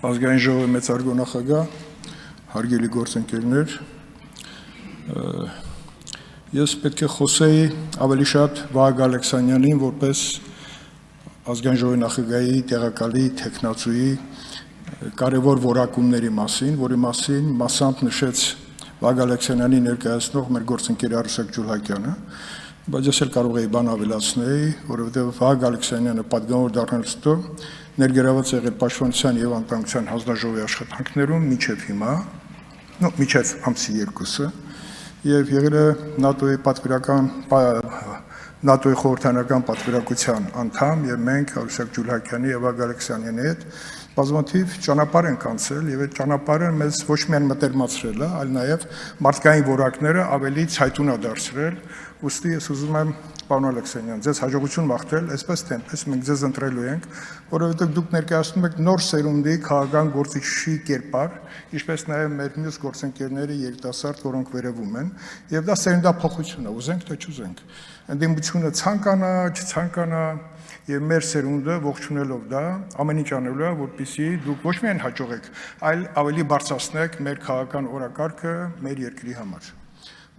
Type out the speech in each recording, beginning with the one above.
Ազգային ժողովի մեծարգո նախագահ, հարգելի գործընկերներ, ես պետք է խոսեի ավելի շատ Վահագն Ալեքսանյանին որպես ազգային ժողովի նախագահի տեղակալի տեխնացուի կարևոր որակումների մասին, որի մասին մասամբ նշեց Վահագն Ալեքսանյանի ներկայացնող մեր գործընկեր Արուսակ Ջուլհակյանը, բայց ես էլ կարող էի բան ավելացնել, որովհետև Վահագն Ալեքսանյանը պատգամավոր դառնալուց հետո ներգրաված եղել Պաշտպանության եւ Անվտանգության հանձնաժողովի աշխատանքներում մինչև հիմա, մինչև ամսի 2-ը, եւ եղել է ՆԱՏՕ-ի խորհրդարանական պատվիրակության անդամ, եւ մենք Արուսակ Ջուլհակյանի եւ Վահագն Ալեքսանյանի հետ բազմաթիվ ճանապարհ ենք անցել եւ այդ ճանապարհը մեզ ոչ միայն մտերմացրել է, այլ նաեւ մարդկային որակները ավելի ցայտունա դարձրել։ Ուստի ես ուզում եմ, պարոն Ալեքսանյան, ձեզ հաջողություն մաղթել, այսպես թե այնպես մենք ձեզ ընտրելու ենք, որովհետև դուք ներկայացնում եք նոր սերունդի քաղաքական գործիչի կերպար, ինչպես նաև մեր մյուս գործընկերները երիտասարդ, որոնք վերևում են, եւ դա սերնդափոխություն է, ուզենք թե չուզենք։ Ընդդիմությունը ցանկանա, չցանկանա, եւ մեր սերունդը ողջունելով դա ամեն ինչ անելու է, որպեսզի դուք ոչ միայն հաջողեք, այլ ավելի բարձրացնեք մեր քաղաքական օրակարգը մեր երկրի համար։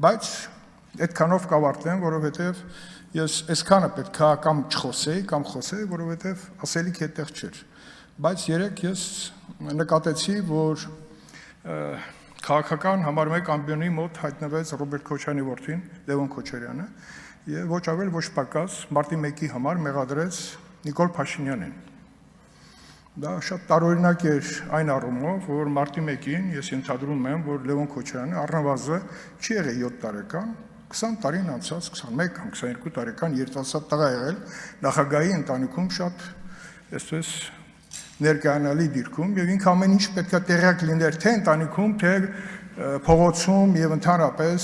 Բայց այդքանով կավարտեմ, որովհետև ես այսքանը պետք է կամ չխոսեի, կամ խոսեի, որովհետև ասելիք այդտեղ չէր։ Բայց երեք ես նկատեցի, որ քաղաքական համար 1 ամբիոնի մոտ հայտնվեց Ռոբերտ Քոչարյանի որդին Լևոն Քոչարյանը եւ ոչ ավել ոչ պակաս մարտի 1-ի համար մեղադրեց Նիկոլ Փաշինյանին։ Դա շատ տարօրինակ էր այն առումով, որ մարտի 1-ին ես ենթադրում եմ, որ Լևոն Քոչարյանը առնվազն չի եղել 7 տարեկան, 20 տարին անցած, 21 կամ 22 տարեկան երիտասարդ տղա եղել նախագահի ընտանիքում շատ այսպես ներկայանալի դիրքում եւ ինքը ամեն ինչ պետք է տեղյակ լիներ թե ընտանիքում, թե փողոցում եւ ընդհանրապես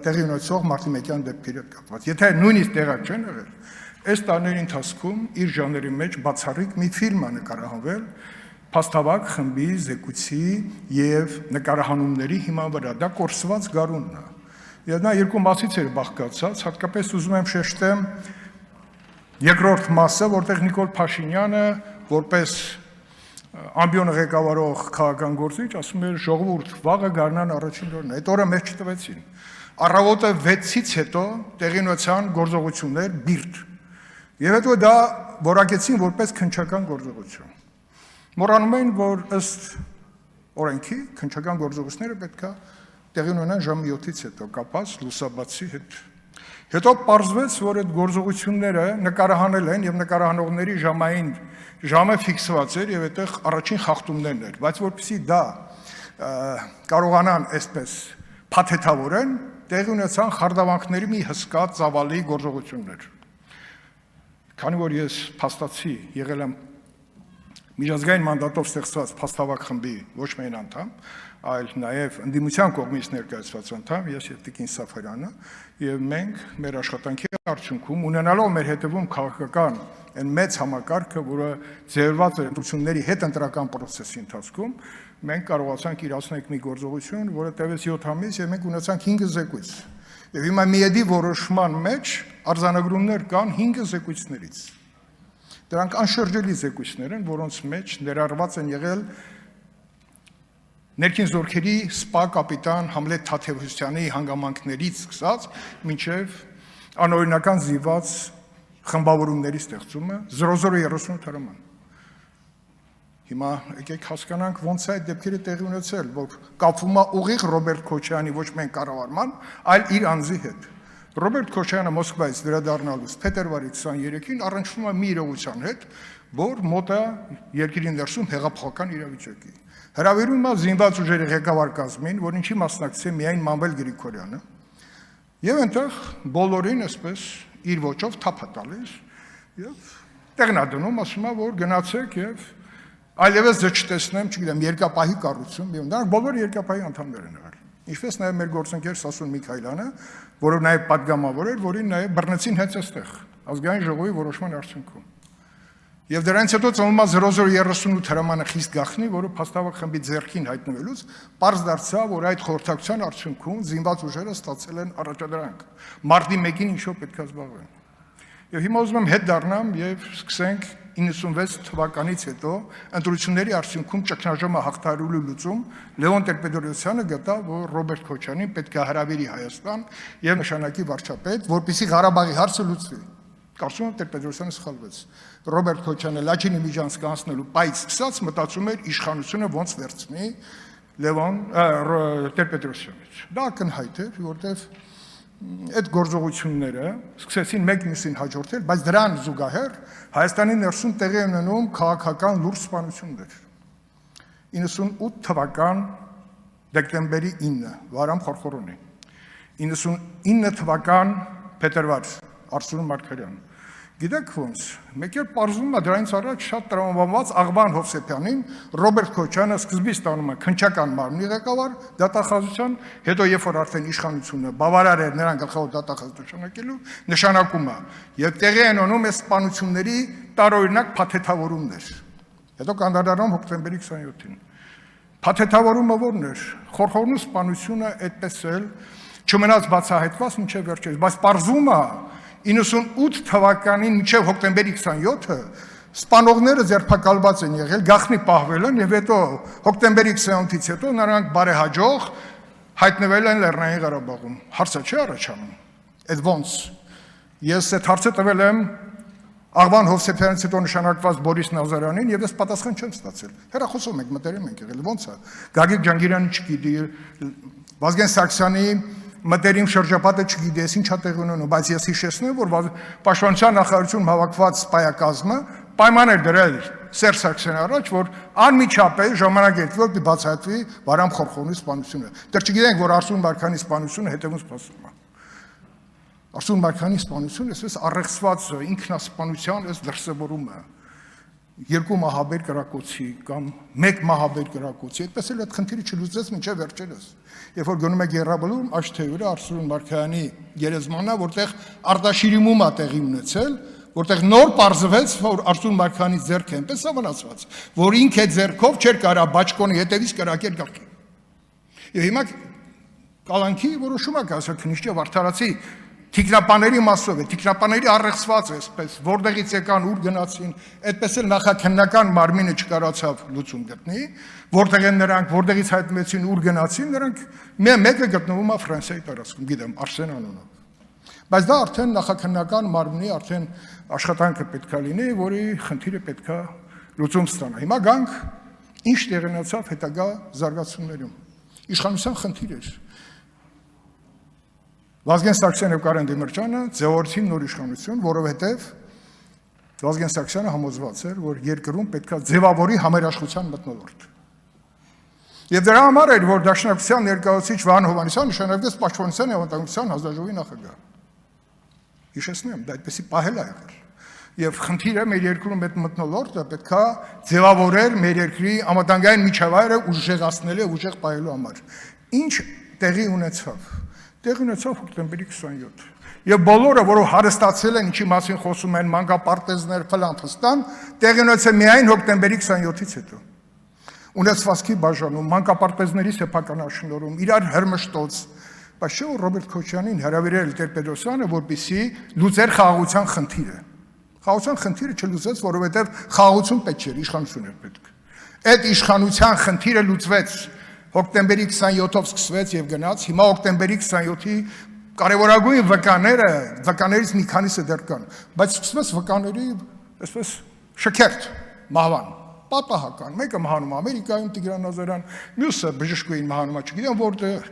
տեղի ունեցող մարտի 1-յան դեպքերի հետ կապված։ Եթե նույնիսկ տեղյակ չեն եղել, այս տարիների ընթացքում իր ժանրի մեջ բացառիկ մի ֆիլմ է նկարահանվել Փաստավակ խմբի զեկույցի եւ նկարահանումների հիման վրա։ Դա կորսված գարունն է։ Եվ նա երկու մասից էր բաղկացած, հատկապես ուզում եմ շեշտեմ երկրորդ մասը, որտեղ Նիկոլ Փաշինյանը որպես ամբիոնը ղեկավարող քաղաքական գործիչ ասում էր ժողովուրդ վաղը գարնան առաջին օրն է։ Այդ օրը մեզ չտվեցին։ Առավոտը 6-ից հետո տեղի ունեցան գործողություններ բիրտ։ Եվ հետո դա որակեցին որպես քննչական գործողություն։ Մոռանում են, որ ըստ օրենքի քննչական գործողությունները պետք է տեղի ունենան ժամը 7-ից հետո կապած լուսաբացի հետ։ Հետո պարզվեց, որ այդ գործողությունները նկարահանել են եւ նկարահանողների ժամը ֆիքսված էր եւ այդտեղ առաջին խախտումներն էր, բայց որպեսզի դա կարողանան այսպես փաթեթավորեն, տեղի ունեցան խարդավանքների մի հսկա ծավալի գործողություններ։ Քանի որ ես փաստացի եղել եմ միջազգային մանդատով ստեղծված Փաստավակ խմբի ոչ միայն անդամ, այլ նաև ընդդիմության կողմից ներկայացված անդամ, ես եւ Տիկին Սաֆարյանը, եւ մենք մեր աշխատանքի արդյունքում ունենալով մեր հետևում քաղաքական այն մեծ համակարգը, որը ձևված է ընտրությունների հետ ընտրական process-ի ընթացքում, մենք կարողացանք իրացնել մի գործողություն, որը տևեց 7 ամիս եւ մենք ունեցանք 5 զեկույց։ Եվ հիմա միեդի որոշման մեջ արձանագրումներ կան 5 զեկույցներից։ Դրանք անշրջելի զեկույցներ են, որոնց մեջ ներառված են եղել ներքին զորքերի սպա կապիտան Համլետ Թադևոսյանի հանգամանքներից սկսած մինչև անօրինական զինված խմբավորումների ստեղծումը 0038 հրաման։ Հիմա եկեք հասկանանք ոնց է այդ դեպքերը տեղի ունեցել, որ կապվում է ուղիղ Ռոբերտ Քոչարյանի ոչ միայն կառավարման, այլ իր անձի հետ։ Ռոբերտ Քոչարյանը Մոսկվայից վերադառնալուց փետրվարի 23-ին առնչվում է մի իրողության հետ, որ մոտ է երկրի ներսում հեղափոխական իրավիճակի։ Հրավիրում է զինված ուժերի ղեկավար կազմին, որ ինչի մասնակցի միայն Մանվել Գրիգորյանը, եւ այնտեղ բոլորին այսպես իր ոճով թափ է տալիս եւ տեղնադնում ասում է, որ գնացեք եւ այլևս ձեզ չտեսնեմ, չգիտեմ, երկապահի կառուցում, եւ նրանք բոլորը երկապահի անդամներ են եղել։ Ինչպես նաև մեր գործընկեր Սասուն Միքայելյանը, որը նաև պատգամավոր էր, որին նաև բռնեցին հենց այստեղ, ազգային ժողովի որոշման արդյունքում։ Եվ դրանից հետո ծնվում է 0038 հրամանը խիստ գաղտնի, որը Փաստավակ խմբի ձեռքին հայտնվելուց պարզ դարձավ, որ այդ խորհրդակցության արդյունքում զինված ուժերը ստացել են առաջադրանք։ Մարտի 1-ին ինչով պետք է զբաղվեն։ Եվ հիմա ուզում եմ հետ դառնամ եւ սկսենք 96 թվականից հետո ընտրությունների արդյունքում ճգնաժամը հաղթահարելու լուծում Լևոն Տեր-Պետրոսյանը գտավ, որ Ռոբերտ Քոչարյանին պետք է հրավիրի Հայաստան եւ նշանակի վարչապետ, որպեսզի Ղարաբաղի հարցը լուծվի։ Կարծում եմ Տեր-Պետրոսյանը սխալվեց։ Ռոբերտ Քոչարյանը Լաչինի միջանցք անցնելու պայից սկսած մտածում էր իշխանությունը ոնց վերցնի Լևոն Տեր-Պետրոսյանից։ Դա ակնհայտ էր, որտեղ այդ գործողությունները սկսեցին մեկ մյուսին հաջորդել, բայց դրան զուգահեռ Հայաստանի ներսում տեղի ունենում քաղաքական լուրջ սպանություններ։ 98 թվական դեկտեմբերի 9 Վարամ Խորխորոնի, 99 թվական փետրվար Արսուն Մարգարյան։ Գիտեք ոնց, մեկ էլ պարզվում է դրանից առաջ շատ տրամաբանված Աղբան Հովսեփյանին Ռոբերտ Քոչարյանը սկզբից ստանում է քննչական մարմնի ղեկավար դատախազության, հետո երբ որ արդեն իշխանությունը բավարար էր նրան գլխավոր դատախազ նշանակելու, նշանակում է եւ տեղի են ունենում այս սպանությունների տարօրինակ փաթեթավորումներ։ Հետո կանդրադառնում հոկտեմբերի 27-ին։ Փաթեթավորումը ո՞րն էր։ Խորխորնու սպանությունը այդպես էլ չմնաց բացահայտված մինչև վերջերս, բայց պարզվում է 98 թվականին մինչև հոկտեմբերի 27-ը սպանողները ձերբակալված են եղել, գաղտնի պահվել են եւ հետո հոկտեմբերի 28-ից հետո նրանք բարեհաջող հայտնվել են Լեռնային Ղարաբաղում։ Հարցը չի առաջանում։ Այդ ոնց։ Ես այդ հարցը տվել եմ Աղբան Հովսեփյանից հետո նշանակված Բորիս Նազարյանին եւ ես պատասխան չեմ ստացել։ Հեռախոսով մենք մտերիմ ենք եղել, ոնց է։ Գագիկ Ջանգիրյանը չգիտի, Վազգեն Սարգսյանի մտերիմ շրջապատը չգիտի, ինչ է տեղի ունենում, բայց ես հիշեցնեմ, որ Պաշտպանության նախարարությունում հավաքված սպայակազմը պայման էր դրել Սերժ Սարգսյանի առաջ, որ անմիջապես ժամանակ երթվող բացահայտվի Վարամ Խորխորնի սպանությունը։ Դեռ չգիտենք, որ Արսուն Մարգարյանի սպանությունը հետևում սպասում է։ Արսուն Մարգարյանի սպանությունը այսպես առեղծված ինքնասպանության այս դրսևորումը երկու մահաբեր կրակոցի կամ մեկ մահաբեր կրակոցի, այդպես էլ այդ խնդիրը չլուծեց մինչև վերջերս։ Երբ որ գնում եք Եռաբլուրում, Աշթեյուրը Արսուն Մարգարյանի գերեզմանն է, որտեղ արտաշիրիմում է տեղի ունեցել, որտեղ նոր պարզվեց, որ Արսուն Մարգարյանի ձեռքը այնպես է վնասված, որ ինքը ձեռքով չէր կարա բաճկոնի հետևից կրակել գալքի։ Եվ հիմա կալանքի որոշում է կասել, թե ինչի արդարացի Թիկնապաների մասով է, թիկնապաների առեղծված է, այսպես, որտեղից եկան, ուր գնացին, այդպես էլ նախաքննական մարմինը չկարողացավ լուծում գտնի, որտեղ են նրանք, որտեղից հայտնվեցին, ուր գնացին, նրանք մեկը գտնվում է Ֆրանսիայի տարածքում, գիտեմ, Արսեն անունով։ Բայց դա արդեն նախաքննական մարմնի արդեն աշխատանքը պետք է լինի, որի խնդիրը պետք է լուծում ստանա։ Հիմա գանք ինչ տեղի ունեցավ հետագա զարգացումներում։ Իշխանության խնդիր էր։ Վազգեն Սարգսյանը եւ Կարեն Դեմիրճյանը ձևավորեցին նոր իշխանություն, որովհետեւ Վազգեն Սարգսյանը համոզված էր, որ երկրում պետք է ձևավորի համերաշխության մթնոլորտ։ Եվ դրա համար էր, որ Դաշնակցության ներկայացուցիչ Վահան Հովհաննիսյանը նշանակվեց Պաշտպանության եւ Անվտանգության հանձնաժողովի նախագահ։ Հիշեցնեմ, դա այդպեսի պահել է եղել։ Եվ խնդիրը մեր երկրում այդ մթնոլորտը պետք է ձևավորել մեր երկրի անվտանգային միջավայրը ուժեղացնելու եւ ուժեղ պահելու համար։ Ինչ տեղի ունեցավ։ Տեղի ունեցավ հոկտեմբերի 27։ Եվ բոլորը, որով հարստացել են, ինչի մասին խոսում են մանկապարտեզներ, ֆլան, տեղի ունեցել միայն հոկտեմբերի 27-ից հետո։ Ունեցվածքի բաժանում, մանկապարտեզների սեփականաշնորհում, իրար հրմշտոց, բայց չէ՞ որ Ռոբերտ Քոչարյանին հրավիրել Տեր-Պետրոսյանը, որպեսզի լուծեր խաղաղության խնդիրը։ Խաղաղության խնդիրը չլուծեց, որովհետև խաղաղություն պետք չէր, իշխանություն էր պետք։ Այդ իշխանության խնդիրը լուծվեց։ Հոկտեմբերի 27-ով սկսվեց եւ գնաց, հիմա հոկտեմբերի 27-ի կարևորագույն վկաներից մի քանիսը դեռ կան, բայց սկսվեց վկաների այսպես շքերթ մահվան, պատահական, մեկը մահանում Ամերիկայում Տիգրան Նազարյան, մյուսը բժշկուհին մահանում է, չգիտեմ որտեղ։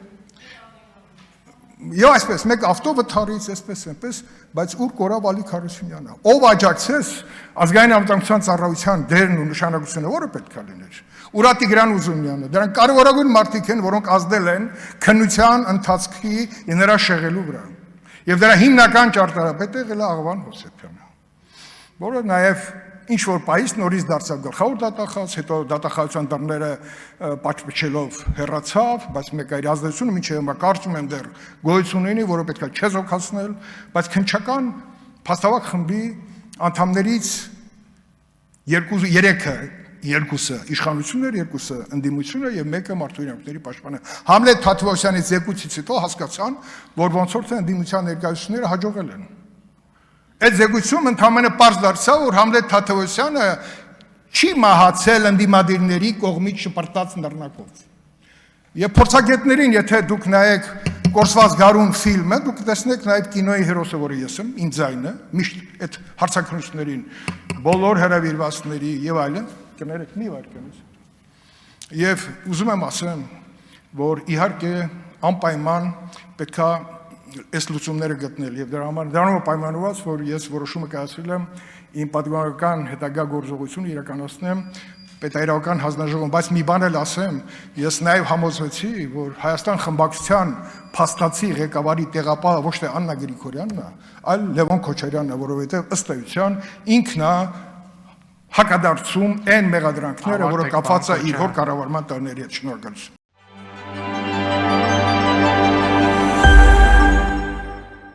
Եվ այսպես, մեկ ավտովթարից, այսպես, բայց ուր կորավ Ալի Քարոսյանը, ով աջակցեց ազգային անվտանգության ծառայության դերն ու նշանակությունը, որը պետք է լիներ։ Ուրա Տիգրան Ուզումյանը, դրանք կարևորագույն մարդիկ են, որոնք ազդել են քննության ընթացքի նրա շեղելու վրա։ Եվ դրա հիմնական ճարտարապետը եղել է Աղվան Հովսեփյանը, որը նաև ինչ որ պայից նորից դարձավ գլխավոր դատախազ, հետո դատախազության դռները պատճառելով հեռացավ, բայց մեկ այլ ազդեցությունը մինչև հիմա կարծում եմ դեռ գոյություն ունի, որը պետք է չեզոքացնել, բայց քննչական փաստավակ խմբի անդամներից երկուսը իշխանություններ, երկուսը ընդդիմությունը եւ մեկը մարդու իրավունքների պաշտպանը։ Համլետ Թաթևոսյանի զեկույցից հետո հասկացան, որ ոնց որ թե ընդդիմության ներկայացուցիչները հաջողել են։ Այդ զեկույցում ընդհանրապես պարզ դարձավ, որ Համլետ Թադևոսյանը չի մահացել ընդդիմադիրների կողմից շպրտած նռնակով։ Եվ փորձագետներին, եթե դուք նայեք Կորսված գարուն ֆիլմը, դուք տեսնեք նաև կինոյի հերոսը, որը ես եմ, իմ ձայնը, միշտ այդ հարցաքննություններին, բոլոր հրավիրվածների եւ այլն, կներեք մի վարքանից։ Եվ ուզում եմ ասեմ, որ իհարկե անպայման պետքա այս լուծումները գտնել եւ դրանով պայմանավորված, որ ես որոշումը կայացրել եմ իմ պատգամական հետագա գործողությունը իրականացնեմ պետայրական հանձնաժողովում, բայց մի բան էլ ասեմ, ես նաև համոզվեցի, որ Հայաստան խմբակցության փաստացի ղեկավարի տեղապահը ոչ թե Աննա Գրիգորյանն է, այլ Լևոն Քոչարյանն է, որովհետև ըստ էության ինքն է հակադարձում այն մեղադրանքները, որը կապված է իր հոր կառավարման տարիների հետ։ Շնորհակալություն։